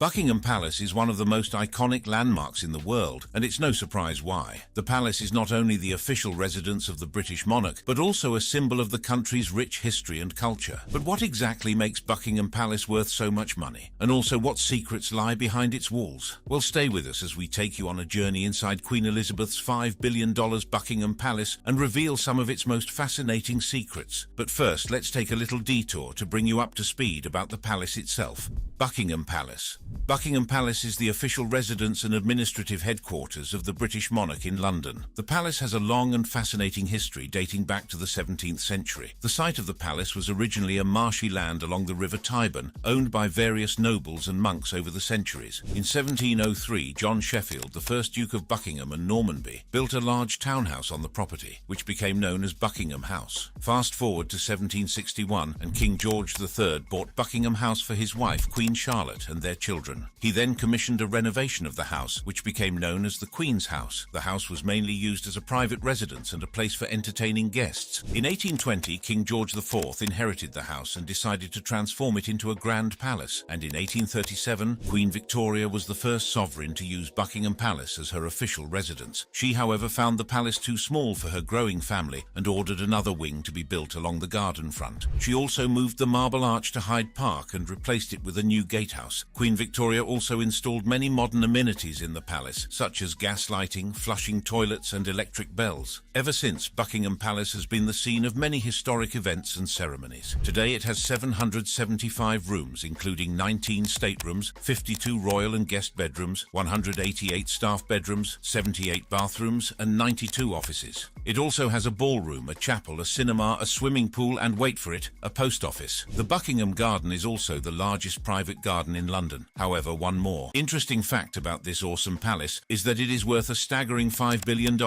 Buckingham Palace is one of the most iconic landmarks in the world, and it's no surprise why. The palace is not only the official residence of the British monarch, but also a symbol of the country's rich history and culture. But what exactly makes Buckingham Palace worth so much money? And also, what secrets lie behind its walls? Well, stay with us as we take you on a journey inside Queen Elizabeth's $5 billion Buckingham Palace and reveal some of its most fascinating secrets. But first, let's take a little detour to bring you up to speed about the palace itself. Buckingham Palace. Buckingham Palace is the official residence and administrative headquarters of the British monarch in London. The palace has a long and fascinating history dating back to the 17th century. The site of the palace was originally a marshy land along the River Tyburn, owned by various nobles and monks over the centuries. In 1703, John Sheffield, the first Duke of Buckingham and Normanby, built a large townhouse on the property, which became known as Buckingham House. Fast forward to 1761, and King George III bought Buckingham House for his wife, Queen Charlotte, and their children. He then commissioned a renovation of the house, which became known as the Queen's House. The house was mainly used as a private residence and a place for entertaining guests. In 1820, King George IV inherited the house and decided to transform it into a grand palace. And in 1837, Queen Victoria was the first sovereign to use Buckingham Palace as her official residence. She, however, found the palace too small for her growing family and ordered another wing to be built along the garden front. She also moved the Marble Arch to Hyde Park and replaced it with a new gatehouse. Queen Victoria also installed many modern amenities in the palace, such as gas lighting, flushing toilets, and electric bells. Ever since, Buckingham Palace has been the scene of many historic events and ceremonies. Today it has 775 rooms, including 19 staterooms, 52 royal and guest bedrooms, 188 staff bedrooms, 78 bathrooms, and 92 offices. It also has a ballroom, a chapel, a cinema, a swimming pool, and wait for it, a post office. The Buckingham Garden is also the largest private garden in London. However, one more interesting fact about this awesome palace is that it is worth a staggering $5 billion.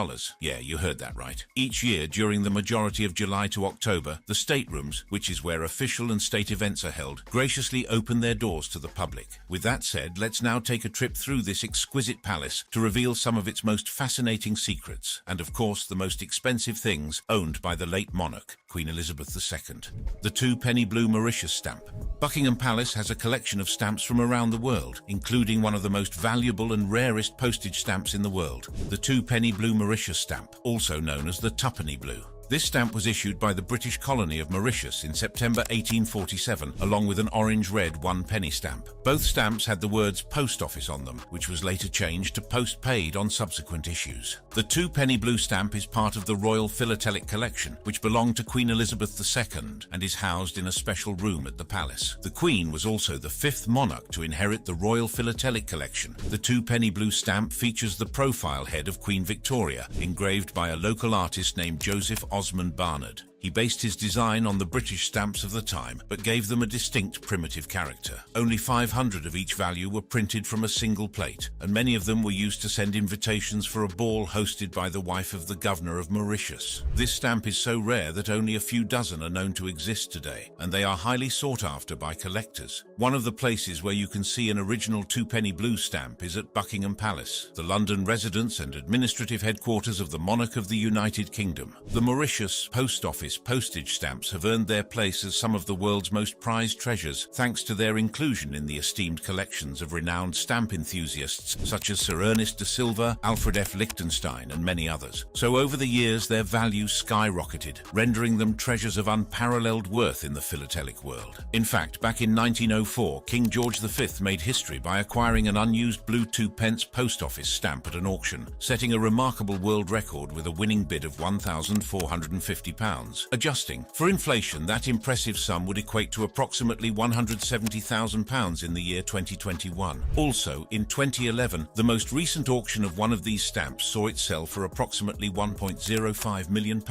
Yeah, you heard that right. Each year, during the majority of July to October, the staterooms, which is where official and state events are held, graciously open their doors to the public. With that said, let's now take a trip through this exquisite palace to reveal some of its most fascinating secrets, and of course the most expensive things owned by the late monarch, Queen Elizabeth II. The 2-penny blue Mauritius stamp. Buckingham Palace has a collection of stamps from around the world, including one of the most valuable and rarest postage stamps in the world, the 2-penny blue Mauritius stamp, also known as the tuppenny blue. This stamp was issued by the British colony of Mauritius in September 1847, along with an orange-red 1-penny stamp. Both stamps had the words Post Office on them, which was later changed to Post Paid on subsequent issues. The 2-penny blue stamp is part of the Royal Philatelic Collection, which belonged to Queen Elizabeth II and is housed in a special room at the palace. The Queen was also the 5th monarch to inherit the Royal Philatelic Collection. The 2-penny blue stamp features the profile head of Queen Victoria, engraved by a local artist named Joseph Osmond Barnard. He based his design on the British stamps of the time, but gave them a distinct primitive character. Only 500 of each value were printed from a single plate, and many of them were used to send invitations for a ball hosted by the wife of the governor of Mauritius. This stamp is so rare that only a few dozen are known to exist today, and they are highly sought after by collectors. One of the places where you can see an original 2-penny blue stamp is at Buckingham Palace, the London residence and administrative headquarters of the monarch of the United Kingdom. The Mauritius Post Office postage stamps have earned their place as some of the world's most prized treasures, thanks to their inclusion in the esteemed collections of renowned stamp enthusiasts such as Sir Ernest de Silva, Alfred F. Lichtenstein, and many others. So over the years, their value skyrocketed, rendering them treasures of unparalleled worth in the philatelic world. In fact, back in 1904, King George V made history by acquiring an unused blue 2-pence post office stamp at an auction, setting a remarkable world record with a winning bid of £1,450. Adjusting for inflation, that impressive sum would equate to approximately £170,000 in the year 2021. Also, in 2011, the most recent auction of one of these stamps saw it sell for approximately £1.05 million,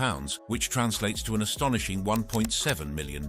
which translates to an astonishing $1.7 million.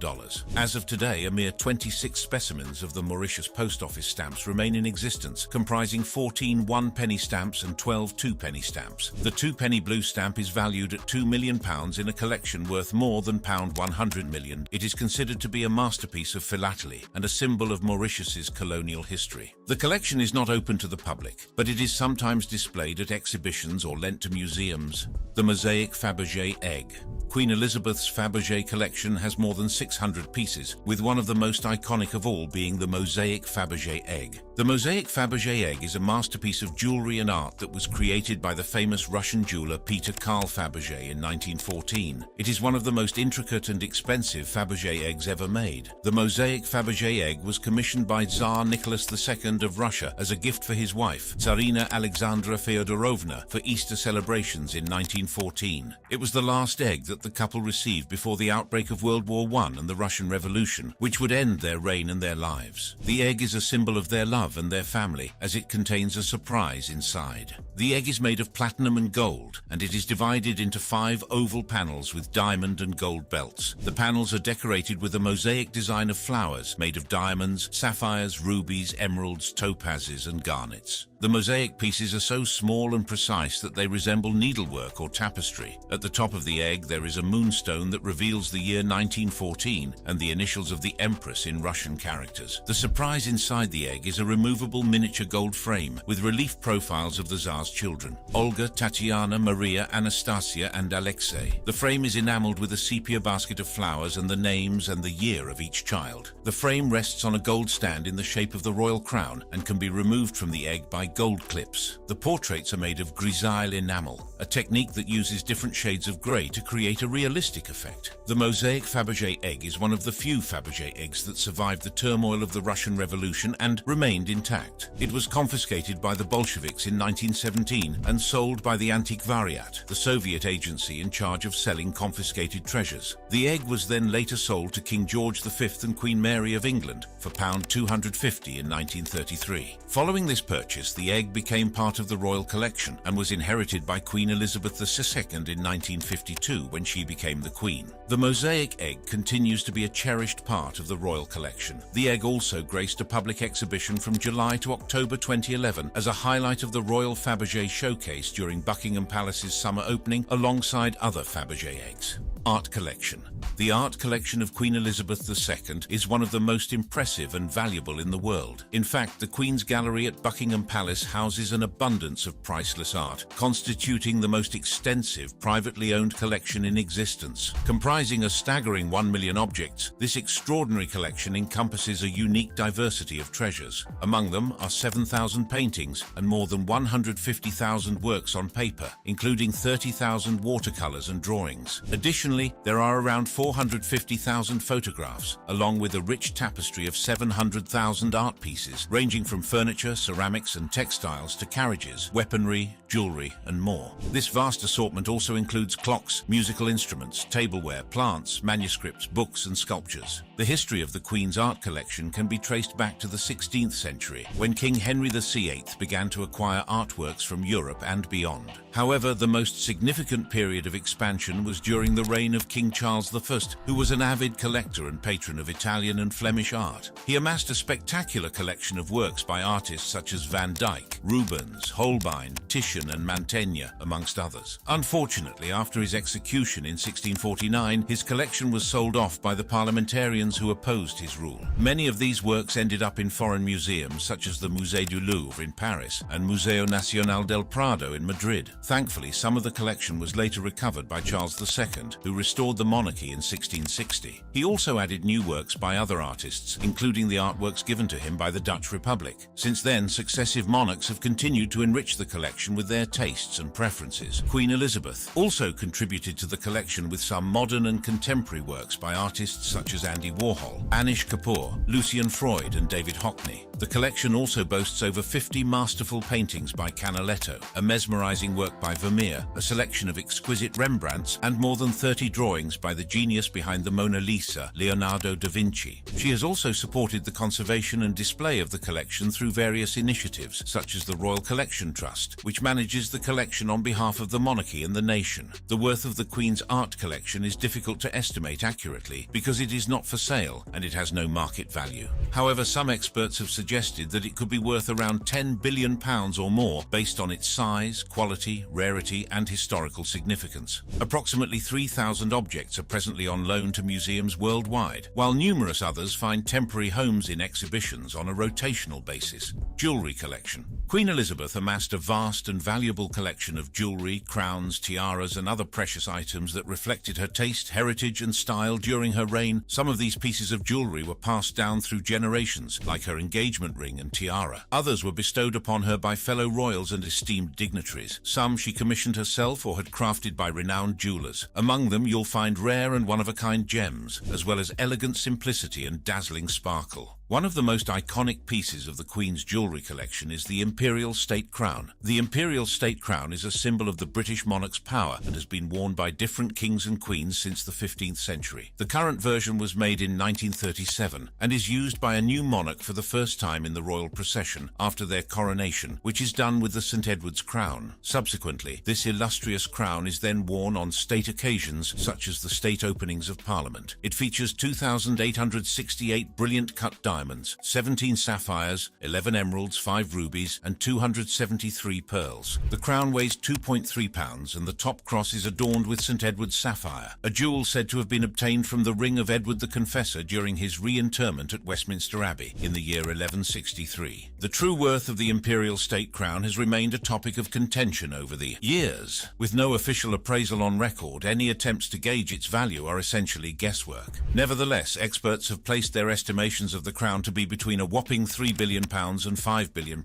As of today, a mere 26 specimens of the Mauritius Post Office stamps remain in existence, comprising 14 1-penny stamps and 12 2-penny stamps. The 2-penny blue stamp is valued at £2 million in a collection worth more than £100 million. It is considered to be a masterpiece of philately and a symbol of Mauritius's colonial history. The collection is not open to the public, but it is sometimes displayed at exhibitions or lent to museums. The mosaic Fabergé egg. Queen Elizabeth's Fabergé collection has more than 600 pieces, with one of the most iconic of all being the mosaic Fabergé egg. The mosaic Fabergé egg is a masterpiece of jewelry and art that was created by the famous Russian jeweler Peter Carl Fabergé in 1914. It is one of the most intricate and expensive Fabergé eggs ever made. The mosaic Fabergé egg was commissioned by Tsar Nicholas II of Russia as a gift for his wife, Tsarina Alexandra Feodorovna, for Easter celebrations in 1914. It was the last egg that the couple received before the outbreak of World War I and the Russian Revolution, which would end their reign and their lives. The egg is a symbol of their love and their family, as it contains a surprise inside. The egg is made of platinum and gold, and it is divided into 5 oval panels with diamond and gold belts. The panels are decorated with a mosaic design of flowers made of diamonds, sapphires, rubies, emeralds, topazes, and garnets. The mosaic pieces are so small and precise that they resemble needlework or tapestry. At the top of the egg there is a moonstone that reveals the year 1914 and the initials of the Empress in Russian characters. The surprise inside the egg is a removable miniature gold frame with relief profiles of the Tsar's children: Olga, Tatiana, Maria, Anastasia, and Alexei. The frame is enameled with a sepia basket of flowers and the names and the year of each child. The frame rests on a gold stand in the shape of the royal crown and can be removed from the egg by gold clips. The portraits are made of grisaille enamel, a technique that uses different shades of grey to create a realistic effect. The mosaic Fabergé egg is one of the few Fabergé eggs that survived the turmoil of the Russian Revolution and remained intact. It was confiscated by the Bolsheviks in 1917 and sold by the Antiquariat, the Soviet agency in charge of selling confiscated treasures. The egg was then later sold to King George V and Queen Mary of England for £250 in 1933. Following this purchase, the egg became part of the royal collection and was inherited by Queen Elizabeth II in 1952 when she became the Queen. The mosaic egg continues to be a cherished part of the royal collection. The egg also graced a public exhibition from July to October 2011 as a highlight of the Royal Fabergé Showcase during Buckingham Palace's summer opening alongside other Fabergé eggs. Art collection. The art collection of Queen Elizabeth II is one of the most impressive and valuable in the world. In fact, the Queen's Gallery at Buckingham Palace houses an abundance of priceless art, constituting the most extensive privately owned collection in existence. Comprising a staggering 1 million objects, this extraordinary collection encompasses a unique diversity of treasures. Among them are 7,000 paintings and more than 150,000 works on paper, including 30,000 watercolors and drawings. Additionally, there are around 450,000 photographs, along with a rich tapestry of 700,000 art pieces, ranging from furniture, ceramics and textiles to carriages, weaponry, jewelry and more. This vast assortment also includes clocks, musical instruments, tableware, plants, manuscripts, books and sculptures. The history of the Queen's art collection can be traced back to the 16th century, when King Henry VIII began to acquire artworks from Europe and beyond. However, the most significant period of expansion was during the reign of King Charles I, who was an avid collector and patron of Italian and Flemish art. He amassed a spectacular collection of works by artists such as Van Dyck, Rubens, Holbein, Titian and Mantegna, amongst others. Unfortunately, after his execution in 1649, his collection was sold off by the parliamentarians who opposed his rule. Many of these works ended up in foreign museums such as the Musée du Louvre in Paris and Museo Nacional del Prado in Madrid. Thankfully, some of the collection was later recovered by Charles II, who restored the monarchy in 1660. He also added new works by other artists, including the artworks given to him by the Dutch Republic. Since then, successive monarchs have continued to enrich the collection with their tastes and preferences. Queen Elizabeth also contributed to the collection with some modern and contemporary works by artists such as Andy Warhol, Anish Kapoor, Lucian Freud and David Hockney. The collection also boasts over 50 masterful paintings by Canaletto, a mesmerizing work by Vermeer, a selection of exquisite Rembrandts, and more than 30 drawings by the genius behind the Mona Lisa, Leonardo da Vinci. She has also supported the conservation and display of the collection through various initiatives, such as the Royal Collection Trust, which manages the collection on behalf of the monarchy and the nation. The worth of the Queen's art collection is difficult to estimate accurately because it is not for sale and it has no market value. However, some experts have suggested that it could be worth around £10 billion or more based on its size, quality, rarity and historical significance. Approximately 3,000 objects are presently on loan to museums worldwide, while numerous others find temporary homes in exhibitions on a rotational basis. Jewelry collection. Queen Elizabeth amassed a vast and valuable collection of jewelry, crowns, tiaras and other precious items that reflected her taste, heritage and style during her reign. Some of these these pieces of jewelry were passed down through generations, like her engagement ring and tiara. Others were bestowed upon her by fellow royals and esteemed dignitaries. Some she commissioned herself or had crafted by renowned jewelers. Among them you'll find rare and one-of-a-kind gems, as well as elegant simplicity and dazzling sparkle. One of the most iconic pieces of the Queen's jewellery collection is the Imperial State Crown. The Imperial State Crown is a symbol of the British monarch's power and has been worn by different kings and queens since the 15th century. The current version was made in 1937 and is used by a new monarch for the first time in the royal procession after their coronation, which is done with the St. Edward's crown. Subsequently, this illustrious crown is then worn on state occasions such as the state openings of Parliament. It features 2,868 brilliant cut diamonds, 17 sapphires, 11 emeralds, 5 rubies, and 273 pearls. The crown weighs 2.3 pounds and the top cross is adorned with St. Edward's sapphire, a jewel said to have been obtained from the ring of Edward the Confessor during his reinterment at Westminster Abbey in the year 1163. The true worth of the Imperial State Crown has remained a topic of contention over the years. With no official appraisal on record, any attempts to gauge its value are essentially guesswork. Nevertheless, experts have placed their estimations of the crown to be between a whopping £3 billion and £5 billion.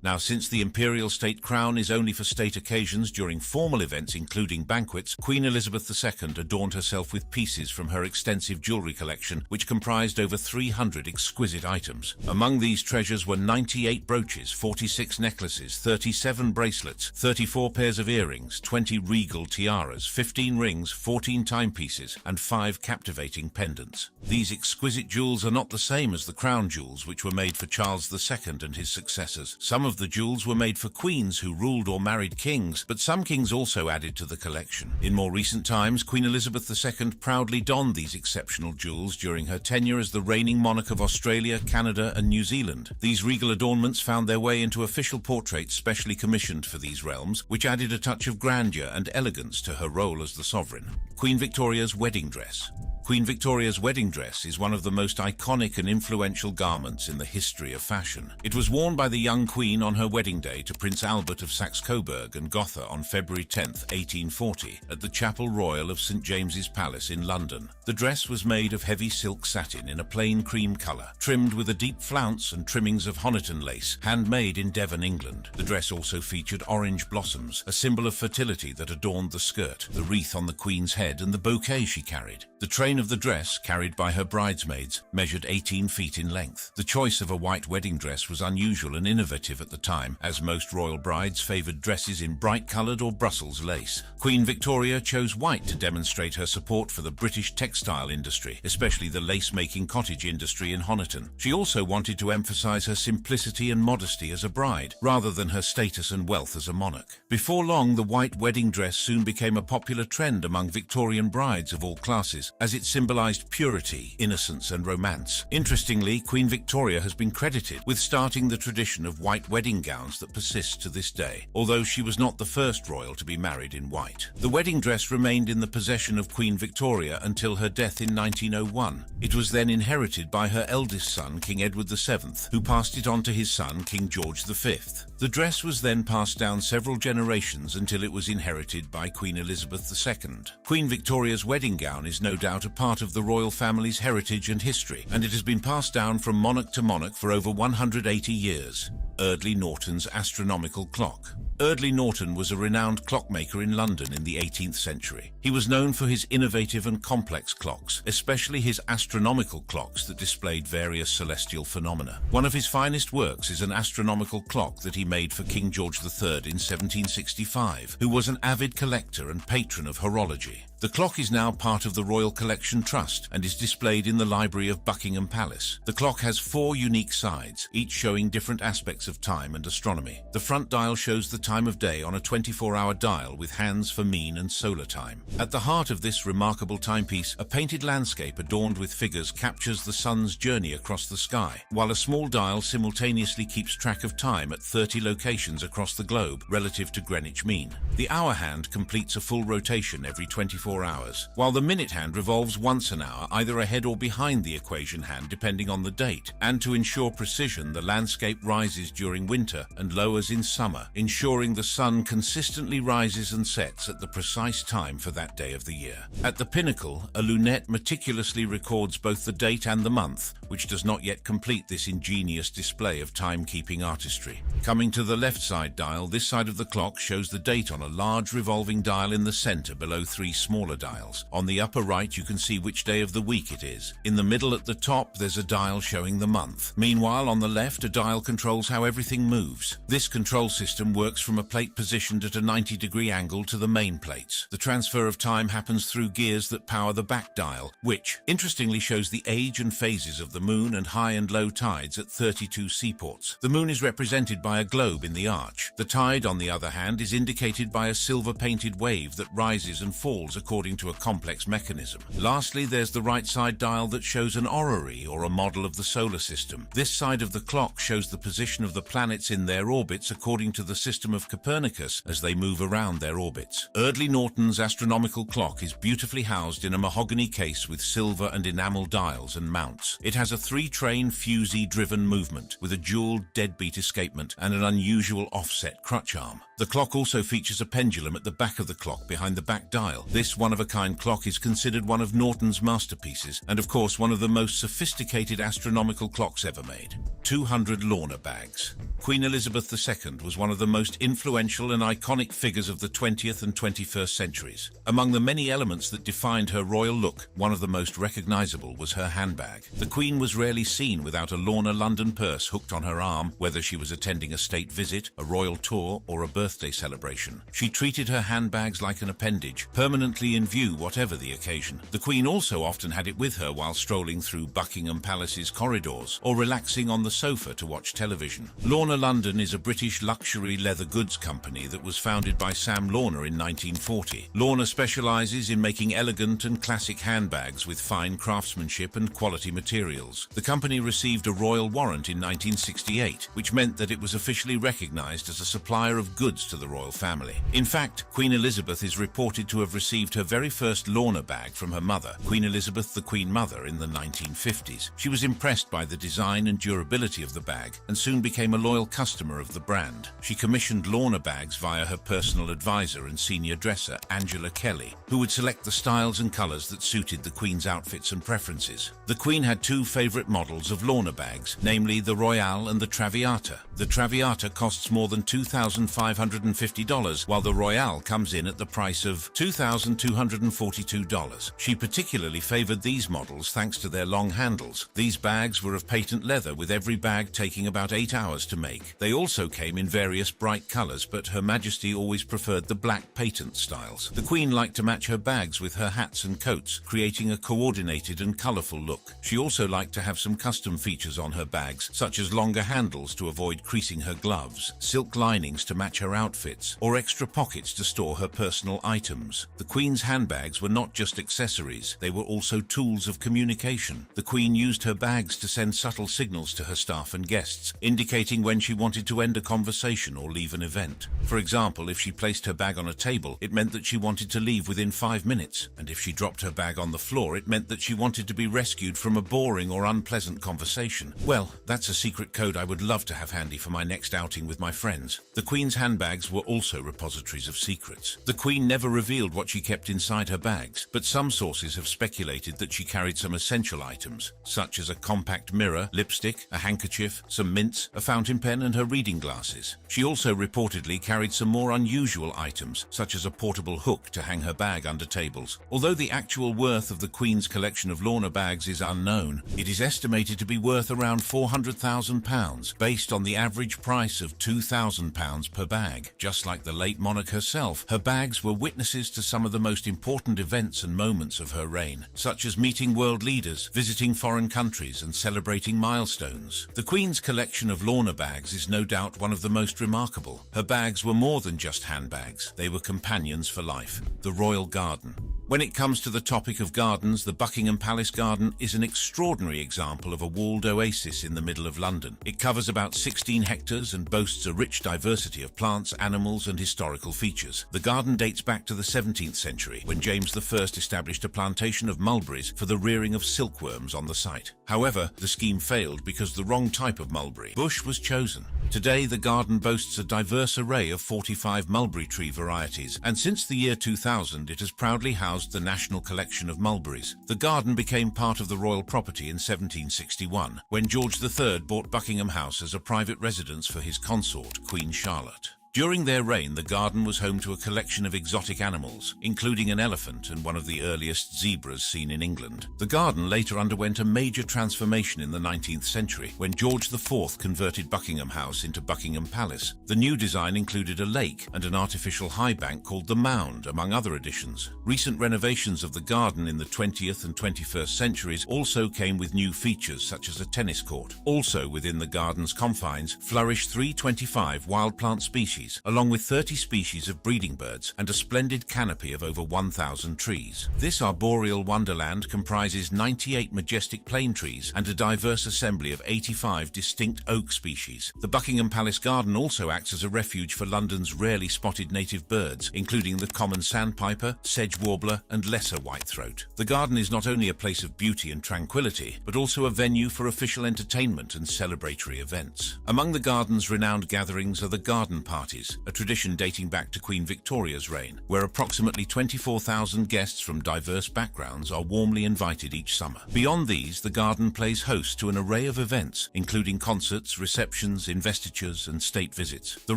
Now, since the Imperial State Crown is only for state occasions during formal events including banquets, Queen Elizabeth II adorned herself with pieces from her extensive jewellery collection, which comprised over 300 exquisite items. Among these treasures were 98 brooches, 46 necklaces, 37 bracelets, 34 pairs of earrings, 20 regal tiaras, 15 rings, 14 timepieces, and 5 captivating pendants. These exquisite jewels are not the same as the crown jewels which were made for Charles II and his successors. Some of the jewels were made for queens who ruled or married kings, but some kings also added to the collection. In more recent times, Queen Elizabeth II proudly donned these exceptional jewels during her tenure as the reigning monarch of Australia, Canada, and New Zealand. These regal adornments found their way into official portraits specially commissioned for these realms, which added a touch of grandeur and elegance to her role as the sovereign. Queen Victoria's wedding dress. Queen Victoria's wedding dress is one of the most iconic and influential garments in the history of fashion. It was worn by the young Queen on her wedding day to Prince Albert of Saxe-Coburg and Gotha on February 10, 1840, at the Chapel Royal of St. James's Palace in London. The dress was made of heavy silk satin in a plain cream colour, trimmed with a deep flounce and trimmings of Honiton lace, handmade in Devon, England. The dress also featured orange blossoms, a symbol of fertility that adorned the skirt, the wreath on the Queen's head, and the bouquet she carried. The train of the dress, carried by her bridesmaids, measured 18 feet in length. The choice of a white wedding dress was unusual and innovative at the time, as most royal brides favoured dresses in bright-coloured or Brussels lace. Queen Victoria chose white to demonstrate her support for the British textile industry, especially the lace-making cottage industry in Honiton. She also wanted to emphasise her simplicity and modesty as a bride, rather than her status and wealth as a monarch. Before long, the white wedding dress soon became a popular trend among Victorian brides of all classes, as it symbolised purity, innocence and romance. Interestingly, Queen Victoria has been credited with starting the tradition of white wedding gowns that persists to this day, although she was not the first royal to be married in white. The wedding dress remained in the possession of Queen Victoria until her death in 1901. It was then inherited by her eldest son, King Edward VII, who passed it on to his son, King George V. The dress was then passed down several generations until it was inherited by Queen Elizabeth II. Queen Victoria's wedding gown is no doubt a part of the royal family's heritage and history, and it has been passed down from monarch to monarch for over 180 years. Eardley Norton's astronomical clock. Eardley Norton was a renowned clockmaker in London in the 18th century. He was known for his innovative and complex clocks, especially his astronomical clocks that displayed various celestial phenomena. One of his finest works is an astronomical clock that he made for King George III in 1765, who was an avid collector and patron of horology. The clock is now part of the Royal Collection Trust and is displayed in the library of Buckingham Palace. The clock has 4 unique sides, each showing different aspects of time and astronomy. The front dial shows the time of day on a 24-hour dial with hands for mean and solar time. At the heart of this remarkable timepiece, a painted landscape adorned with figures captures the sun's journey across the sky, while a small dial simultaneously keeps track of time at 30 locations across the globe relative to Greenwich Mean. The hour hand completes a full rotation every 24 24 hours, while the minute hand revolves once an hour, either ahead or behind the equation hand depending on the date. And to ensure precision, the landscape rises during winter and lowers in summer, ensuring the sun consistently rises and sets at the precise time for that day of the year. At the pinnacle, a lunette meticulously records both the date and the month, which does not yet complete this ingenious display of timekeeping artistry. Coming to the left side dial, this side of the clock shows the date on a large revolving dial in the center below 3 smaller dials. On the upper right, you can see which day of the week it is. In the middle at the top, there's a dial showing the month. Meanwhile, on the left, a dial controls how everything moves. This control system works from a plate positioned at a 90-degree angle to the main plates. The transfer of time happens through gears that power the back dial, which, interestingly, shows the age and phases of the moon and high and low tides at 32 seaports. The moon is represented by a globe in the arch. The tide, on the other hand, is indicated by a silver-painted wave that rises and falls according to a complex mechanism. Lastly, there's the right side dial that shows an orrery, or a model of the solar system. This side of the clock shows the position of the planets in their orbits according to the system of Copernicus as they move around their orbits. Eardley Norton's astronomical clock is beautifully housed in a mahogany case with silver and enamel dials and mounts. It has a 3-train fusee-driven movement with a dual deadbeat escapement and an unusual offset crutch arm. The clock also features a pendulum at the back of the clock behind the back dial. This one-of-a-kind clock is considered one of Norton's masterpieces and, of course, one of the most sophisticated astronomical clocks ever made. 200 Lorna bags. Queen Elizabeth II was one of the most influential and iconic figures of the 20th and 21st centuries. Among the many elements that defined her royal look, one of the most recognizable was her handbag. The Queen was rarely seen without a Lorna London purse hooked on her arm, whether she was attending a state visit, a royal tour, or a birthday celebration. She treated her handbags like an appendage, permanently in view whatever the occasion. The Queen also often had it with her while strolling through Buckingham Palace's corridors or relaxing on the sofa to watch television. Lorna London is a British luxury leather goods company that was founded by Sam Lorna in 1940. Lorna specializes in making elegant and classic handbags with fine craftsmanship and quality materials. The company received a royal warrant in 1968, which meant that it was officially recognized as a supplier of goods to the royal family. In fact, Queen Elizabeth is reported to have received her very first Lorna bag from her mother, Queen Elizabeth the Queen Mother, in the 1950s. She was impressed by the design and durability of the bag and soon became a loyal customer of the brand. She commissioned Lorna bags via her personal advisor and senior dresser, Angela Kelly, who would select the styles and colors that suited the Queen's outfits and preferences. The Queen had 2 favorite models of Lorna bags, namely the Royale and the Traviata. The Traviata costs more than $2,550, while the Royale comes in at the price of $2,242. She particularly favored these models thanks to their long handles. These bags were of patent leather, with every bag taking about 8 hours to make. They also came in various bright colors, but Her Majesty always preferred the black patent styles. The Queen liked to match her bags with her hats and coats, creating a coordinated and colorful look. She also liked to have some custom features on her bags, such as longer handles to avoid creasing her gloves, silk linings to match her outfits, or extra pockets to store her personal items. The Queen's handbags were not just accessories, they were also tools of communication. The Queen used her bags to send subtle signals to her staff and guests, indicating when she wanted to end a conversation or leave an event. For example, if she placed her bag on a table, it meant that she wanted to leave within 5 minutes, and if she dropped her bag on the floor, it meant that she wanted to be rescued from a boring or unpleasant conversation. Well, that's a secret code I would love to have handy for my next outing with my friends. The Queen's handbags were also repositories of secrets. The Queen never revealed what she kept inside her bags, but some sources have speculated that she carried some essential items, such as a compact mirror, lipstick, a handkerchief, some mints, a fountain pen, and her reading glasses. She also reportedly carried some more unusual items, such as a portable hook to hang her bag under tables. Although the actual worth of the Queen's collection of Lorna bags is unknown, it is estimated to be worth around £400,000, based on the average price of £2,000 per bag. Just like the late monarch herself, her bags were witnesses to some of the most important events and moments of her reign, such as meeting world leaders, visiting foreign countries, and celebrating milestones. The Queen's collection of Lorna bags is no doubt one of the most remarkable. Her bags were more than just handbags, they were companions for life. The Royal Garden. When it comes to the topic of gardens, the Buckingham Palace Garden is an extraordinary example of a walled oasis in the middle of London. It covers about 16 hectares and boasts a rich diversity of plants, animals, and historical features. The garden dates back to the 17th century century, when James I established a plantation of mulberries for the rearing of silkworms on the site. However, the scheme failed because the wrong type of mulberry bush was chosen. Today, the garden boasts a diverse array of 45 mulberry tree varieties, and since the year 2000, it has proudly housed the National Collection of Mulberries. The garden became part of the royal property in 1761, when George III bought Buckingham House as a private residence for his consort, Queen Charlotte. During their reign, the garden was home to a collection of exotic animals, including an elephant and one of the earliest zebras seen in England. The garden later underwent a major transformation in the 19th century, when George IV converted Buckingham House into Buckingham Palace. The new design included a lake and an artificial high bank called the Mound, among other additions. Recent renovations of the garden in the 20th and 21st centuries also came with new features such as a tennis court. Also within the garden's confines flourish 325 wild plant species, along with 30 species of breeding birds and a splendid canopy of over 1,000 trees. This arboreal wonderland comprises 98 majestic plane trees and a diverse assembly of 85 distinct oak species. The Buckingham Palace Garden also acts as a refuge for London's rarely spotted native birds, including the common sandpiper, sedge warbler, and lesser whitethroat. The garden is not only a place of beauty and tranquility, but also a venue for official entertainment and celebratory events. Among the garden's renowned gatherings are the garden parties, a tradition dating back to Queen Victoria's reign, where approximately 24,000 guests from diverse backgrounds are warmly invited each summer. Beyond these, the garden plays host to an array of events, including concerts, receptions, investitures, and state visits. The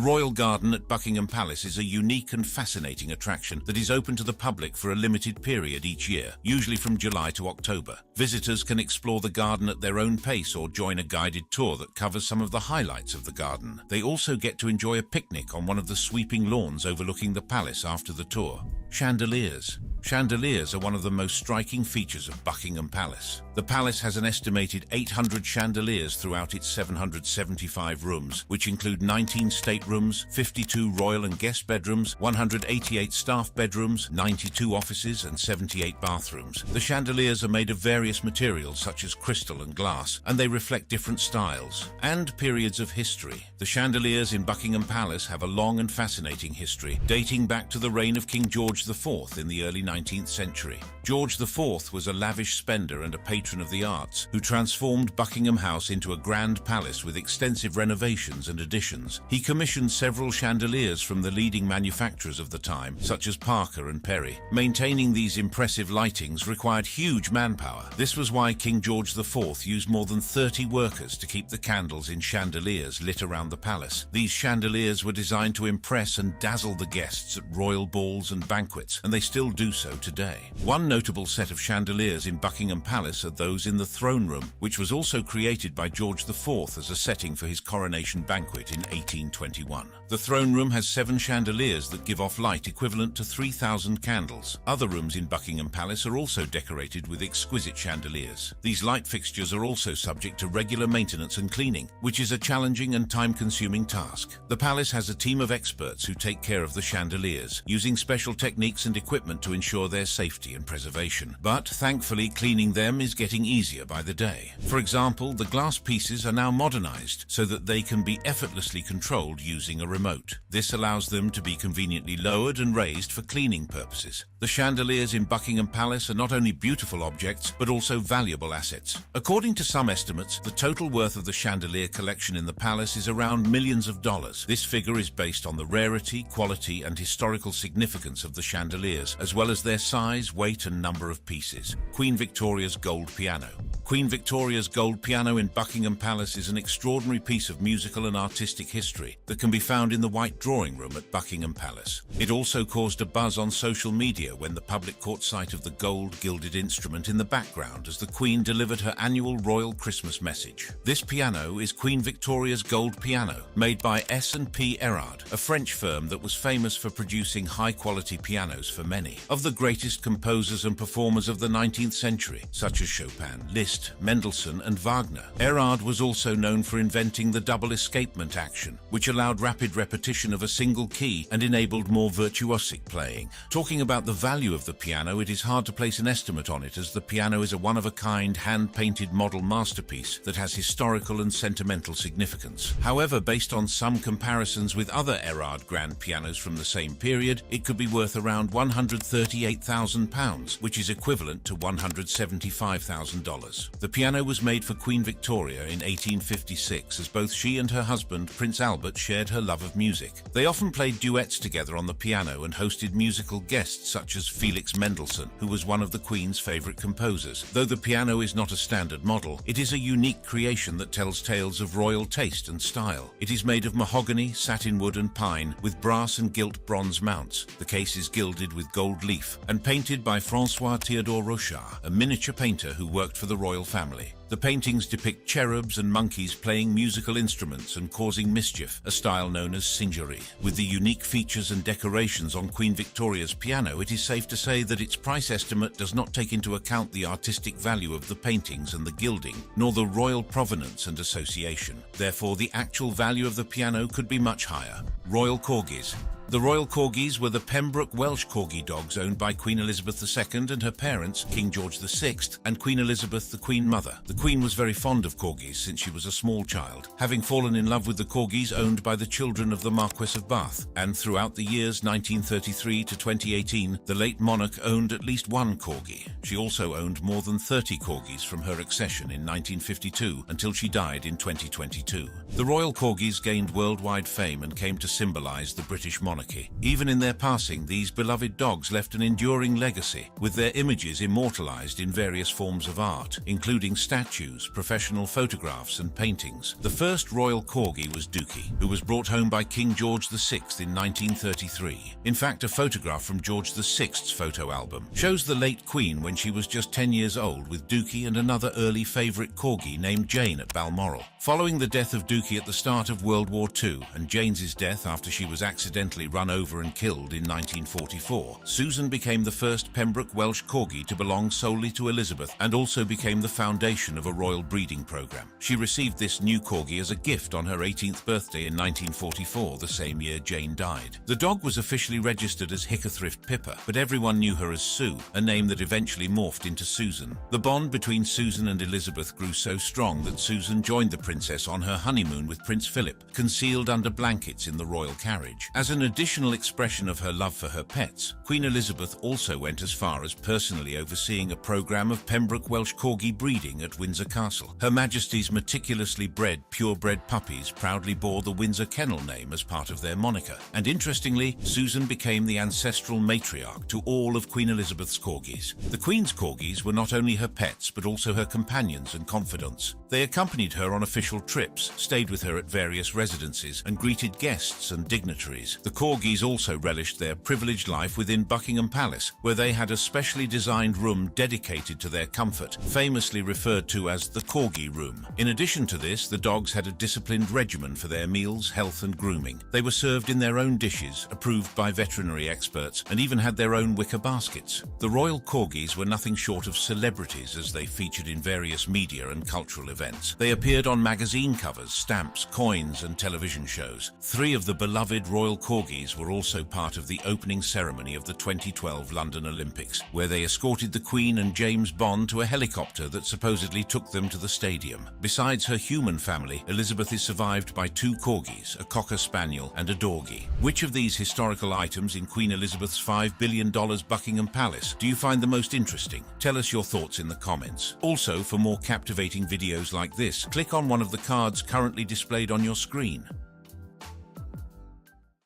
Royal Garden at Buckingham Palace is a unique and fascinating attraction that is open to the public for a limited period each year, usually from July to October. Visitors can explore the garden at their own pace or join a guided tour that covers some of the highlights of the garden. They also get to enjoy a picnic on one of the sweeping lawns overlooking the palace after the tour. Chandeliers. Chandeliers are one of the most striking features of Buckingham Palace. The palace has an estimated 800 chandeliers throughout its 775 rooms, which include 19 staterooms, 52 royal and guest bedrooms, 188 staff bedrooms, 92 offices, and 78 bathrooms. The chandeliers are made of various materials such as crystal and glass, and they reflect different styles and periods of history. The chandeliers in Buckingham Palace have a long and fascinating history, dating back to the reign of King George IV in the early 19th century. George IV was a lavish spender and a patron of the arts, who transformed Buckingham House into a grand palace with extensive renovations and additions. He commissioned several chandeliers from the leading manufacturers of the time, such as Parker and Perry. Maintaining these impressive lightings required huge manpower. This was why King George IV used more than 30 workers to keep the candles in chandeliers lit around the palace. These chandeliers were designed to impress and dazzle the guests at royal balls and banquets, and they still do so today. One notable set of chandeliers in Buckingham Palace are those in the throne room, which was also created by George IV as a setting for his coronation banquet in 1821. The throne room has 7 chandeliers that give off light equivalent to 3,000 candles. Other rooms in Buckingham Palace are also decorated with exquisite chandeliers. These light fixtures are also subject to regular maintenance and cleaning, which is a challenging and time-consuming task. The palace has a team of experts who take care of the chandeliers, using special techniques and equipment to ensure their safety and preservation. But thankfully, cleaning them is getting easier by the day. For example, the glass pieces are now modernized so that they can be effortlessly controlled using a remote. This allows them to be conveniently lowered and raised for cleaning purposes. The chandeliers in Buckingham Palace are not only beautiful objects, but also valuable assets. According to some estimates, the total worth of the chandelier collection in the palace is around millions of dollars. This figure is based on the rarity, quality, and historical significance of the chandeliers, as well as their size, weight, and number of pieces. Queen Victoria's gold piano. Queen Victoria's gold piano in Buckingham Palace is an extraordinary piece of musical and artistic history that can be found in the White Drawing Room at Buckingham Palace. It also caused a buzz on social media when the public caught sight of the gold-gilded instrument in the background as the Queen delivered her annual royal Christmas message. This piano is Queen Victoria's gold piano, made by S&P Erard, a French firm that was famous for producing high-quality pianos for many of the greatest composers and performers of the 19th century, such as Chopin, Liszt, Mendelssohn, and Wagner. Erard was also known for inventing the double escapement action, which allowed rapid repetition of a single key and enabled more virtuosic playing. Talking about the value of the piano, it is hard to place an estimate on it, as the piano is a one-of-a-kind, hand-painted model masterpiece that has historical and sentimental significance. However, based on some comparisons with other Erard grand pianos from the same period, it could be worth around £138,000, which is equivalent to $175,000. The piano was made for Queen Victoria in 1856, as both she and her husband, Prince Albert, shared her love of music. They often played duets together on the piano and hosted musical guests such as Felix Mendelssohn, who was one of the Queen's favourite composers. Though the piano is not a standard model, it is a unique creation that tells tales of royal taste and style. It is made of mahogany, satinwood and pine, with brass and gilt bronze mounts. The case is gilded with gold leaf and painted by François Théodore Rochard, a miniature painter who worked for the royal family. The paintings depict cherubs and monkeys playing musical instruments and causing mischief, a style known as singerie. With the unique features and decorations on Queen Victoria's piano, it is safe to say that its price estimate does not take into account the artistic value of the paintings and the gilding, nor the royal provenance and association. Therefore, the actual value of the piano could be much higher. Royal Corgis. The Royal Corgis were the Pembroke Welsh Corgi dogs owned by Queen Elizabeth II and her parents, King George VI, and Queen Elizabeth, the Queen Mother. The Queen was very fond of Corgis since she was a small child, having fallen in love with the Corgis owned by the children of the Marquess of Bath. And throughout the years 1933 to 2018, the late monarch owned at least one Corgi. She also owned more than 30 Corgis from her accession in 1952 until she died in 2022. The Royal Corgis gained worldwide fame and came to symbolize the British monarchy. Even in their passing, these beloved dogs left an enduring legacy, with their images immortalized in various forms of art, including statues, professional photographs and paintings. The first Royal Corgi was Dookie, who was brought home by King George VI in 1933. In fact, a photograph from George VI's photo album shows the late Queen when she was just 10 years old with Dookie and another early favorite Corgi named Jane at Balmoral. Following the death of Dookie at the start of World War II and Jane's death after she was accidentally run over and killed in 1944, Susan became the first Pembroke Welsh Corgi to belong solely to Elizabeth and also became the foundation of a royal breeding program. She received this new Corgi as a gift on her 18th birthday in 1944, the same year Jane died. The dog was officially registered as Hickathrift Pippa, but everyone knew her as Sue, a name that eventually morphed into Susan. The bond between Susan and Elizabeth grew so strong that Susan joined the princess on her honeymoon with Prince Philip, concealed under blankets in the royal carriage. As an additional expression of her love for her pets, Queen Elizabeth also went as far as personally overseeing a program of Pembroke Welsh Corgi breeding at Windsor Castle. Her Majesty's meticulously bred, purebred puppies proudly bore the Windsor Kennel name as part of their moniker. And interestingly, Susan became the ancestral matriarch to all of Queen Elizabeth's Corgis. The Queen's Corgis were not only her pets, but also her companions and confidants. They accompanied her on official trips, stayed with her at various residences, and greeted guests and dignitaries. The Corgis also relished their privileged life within Buckingham Palace, where they had a specially designed room dedicated to their comfort, famously referred to as the Corgi Room. In addition to this, the dogs had a disciplined regimen for their meals, health and grooming. They were served in their own dishes, approved by veterinary experts, and even had their own wicker baskets. The Royal Corgis were nothing short of celebrities, as they featured in various media and cultural events. They appeared on magazine covers, stamps, coins and television shows. 3 of the beloved Royal Corgis were also part of the opening ceremony of the 2012 London Olympics, where they escorted the Queen and James Bond to a helicopter that supposedly took them to the stadium. Besides her human family, Elizabeth is survived by 2 Corgis, a Cocker Spaniel and a Dorgie. Which of these historical items in Queen Elizabeth's $5 billion Buckingham Palace do you find the most interesting? Tell us your thoughts in the comments. Also, for more captivating videos like this, click on one of the cards currently displayed on your screen.